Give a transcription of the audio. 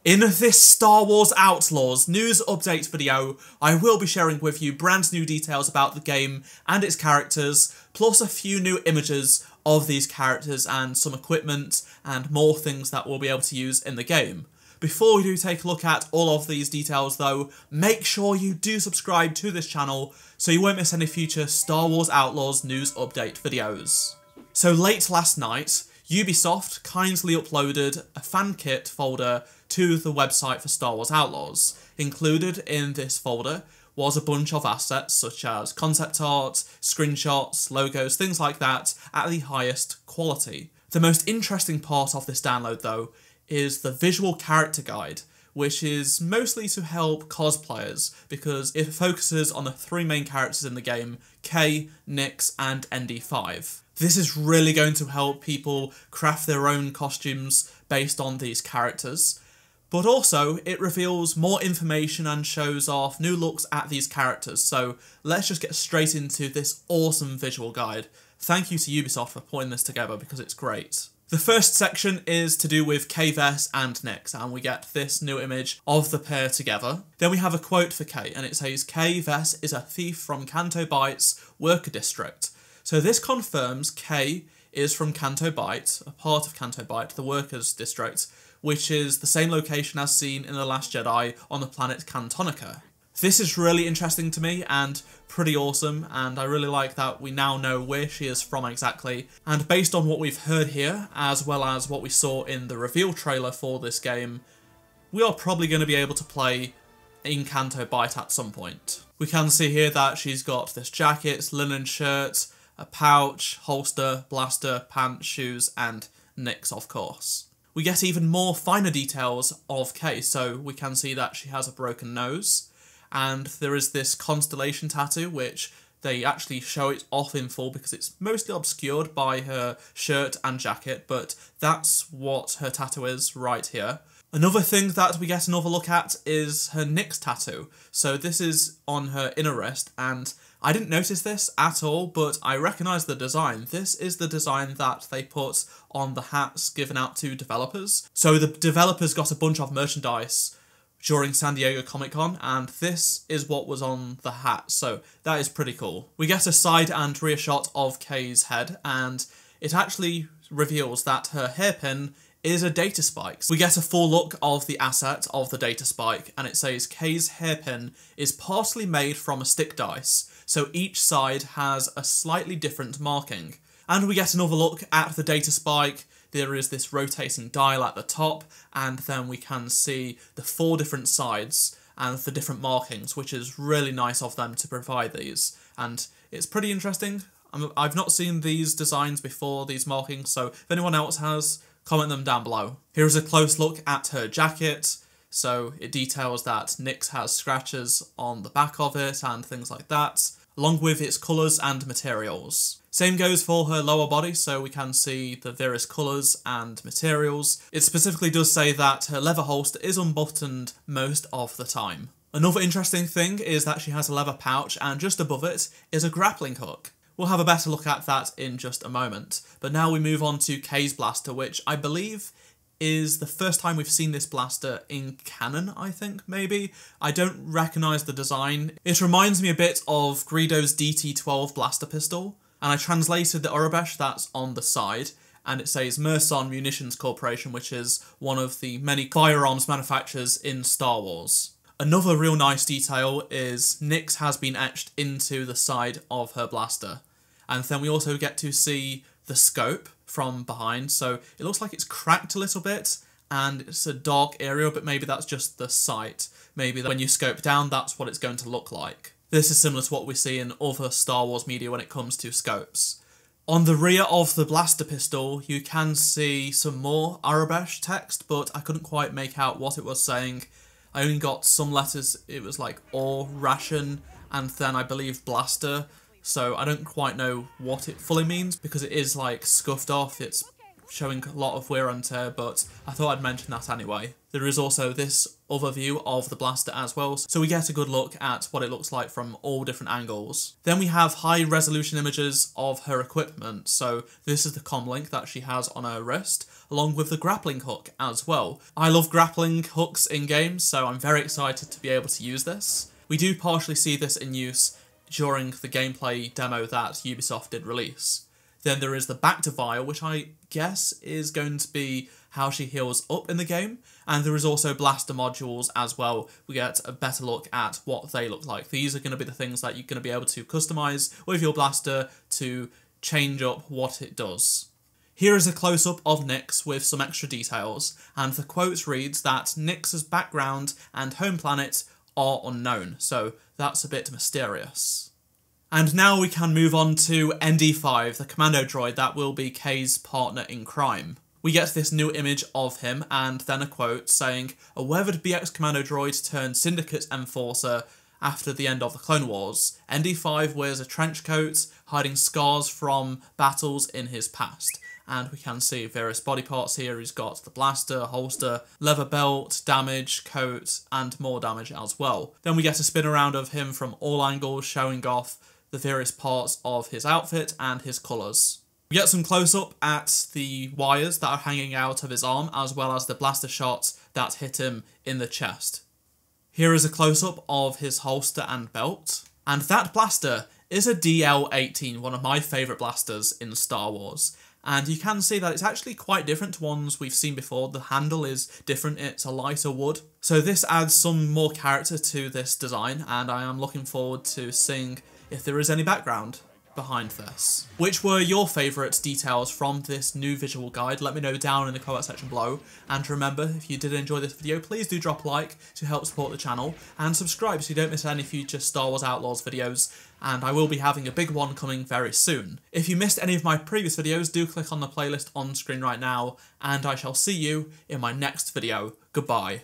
In this Star Wars Outlaws news update video, I will be sharing with you brand new details about the game and its characters, plus a few new images of these characters and some equipment and more things that we'll be able to use in the game. Before we do take a look at all of these details though, make sure you do subscribe to this channel so you won't miss any future Star Wars Outlaws news update videos. So late last night, Ubisoft kindly uploaded a fan kit folder to the website for Star Wars Outlaws. Included in this folder was a bunch of assets such as concept art, screenshots, logos, things like that at the highest quality. The most interesting part of this download though is the visual character guide, which is mostly to help cosplayers because it focuses on the three main characters in the game, Kay, Nix and ND5. This is really going to help people craft their own costumes based on these characters, but also it reveals more information and shows off new looks at these characters, so let's just get straight into this awesome visual guide. Thank you to Ubisoft for putting this together because it's great. The first section is to do with Kay Vess and Nix, and we get this new image of the pair together. Then we have a quote for Kay, and it says, "Kay Vess is a thief from Canto Bight's worker district." So this confirms Kay is from Canto Bight, a part of Canto Bight, the workers district, which is the same location as seen in The Last Jedi on the planet Cantonica. This is really interesting to me and pretty awesome, and I really like that we now know where she is from exactly. And based on what we've heard here, as well as what we saw in the reveal trailer for this game, we are probably going to be able to play in Canto Bight at some point. We can see here that she's got this jacket, linen shirt, a pouch, holster, blaster, pants, shoes, and Nix, of course. We get even more finer details of Kay, so we can see that she has a broken nose, and there is this constellation tattoo, which they actually show it off in full because it's mostly obscured by her shirt and jacket, but that's what her tattoo is right here. Another thing that we get another look at is her Nix tattoo. So this is on her inner wrist, and I didn't notice this at all, but I recognise the design. This is the design that they put on the hats given out to developers. So the developers got a bunch of merchandise during San Diego Comic-Con, and this is what was on the hat, so that is pretty cool. We get a side and rear shot of Kay's head, and it actually reveals that her hairpin is a data spike. We get a full look of the asset of the data spike, and it says Kay's hairpin is partially made from a stick dice, so each side has a slightly different marking. And we get another look at the data spike. There is this rotating dial at the top, and then we can see the 4 different sides and the different markings, which is really nice of them to provide these. And it's pretty interesting. I've not seen these designs before, these markings, so if anyone else has, comment them down below. Here is a close look at her jacket. So it details that Nix has scratches on the back of it and things like that, along with its colours and materials. Same goes for her lower body, so we can see the various colours and materials. It specifically does say that her leather holster is unbuttoned most of the time. Another interesting thing is that she has a leather pouch, and just above it is a grappling hook. We'll have a better look at that in just a moment. But now we move on to Kay's blaster, which I believe is the first time we've seen this blaster in canon, I think, maybe. I don't recognise the design. It reminds me a bit of Greedo's DT-12 blaster pistol, and I translated the Urabesh that's on the side, and it says Merson Munitions Corporation, which is one of the many firearms manufacturers in Star Wars. Another real nice detail is Nix has been etched into the side of her blaster. And then we also get to see the scope from behind, so it looks like it's cracked a little bit, and it's a dark area, but maybe that's just the sight. Maybe when you scope down, that's what it's going to look like. This is similar to what we see in other Star Wars media when it comes to scopes. On the rear of the blaster pistol, you can see some more Urabesh text, but I couldn't quite make out what it was saying. I only got some letters. It was like or, ration, and then I believe blaster. So I don't quite know what it fully means because it is like scuffed off. It's showing a lot of wear and tear, but I thought I'd mention that anyway. There is also this other view of the blaster as well, so we get a good look at what it looks like from all different angles. Then we have high resolution images of her equipment, so this is the comm link that she has on her wrist, along with the grappling hook as well. I love grappling hooks in games, so I'm very excited to be able to use this. We do partially see this in use during the gameplay demo that Ubisoft did release. Then there is the back to vial, which I guess is going to be how she heals up in the game. And there is also blaster modules as well. We get a better look at what they look like. These are going to be the things that you're going to be able to customize with your blaster to change up what it does. Here is a close-up of Nyx with some extra details, and the quote reads that Nyx's background and home planet are unknown, so that's a bit mysterious. And now we can move on to ND5, the commando droid that will be Kay's partner in crime. We get this new image of him and then a quote saying, "A weathered BX commando droid turned Syndicate enforcer after the end of the Clone Wars. ND5 wears a trench coat, hiding scars from battles in his past." And we can see various body parts here. He's got the blaster, holster, leather belt, damage, coat, and more damage as well. Then we get a spin around of him from all angles, showing off the various parts of his outfit and his colours. We get some close-up at the wires that are hanging out of his arm, as well as the blaster shots that hit him in the chest. Here is a close-up of his holster and belt. And that blaster is a DL-18, one of my favourite blasters in Star Wars. And you can see that it's actually quite different to ones we've seen before. The handle is different, it's a lighter wood. So this adds some more character to this design, and I am looking forward to seeing if there is any background behind this. Which were your favourite details from this new visual guide? Let me know down in the comment section below. And remember, if you did enjoy this video, please do drop a like to help support the channel, and subscribe so you don't miss any future Star Wars Outlaws videos, and I will be having a big one coming very soon. If you missed any of my previous videos, do click on the playlist on screen right now, and I shall see you in my next video. Goodbye.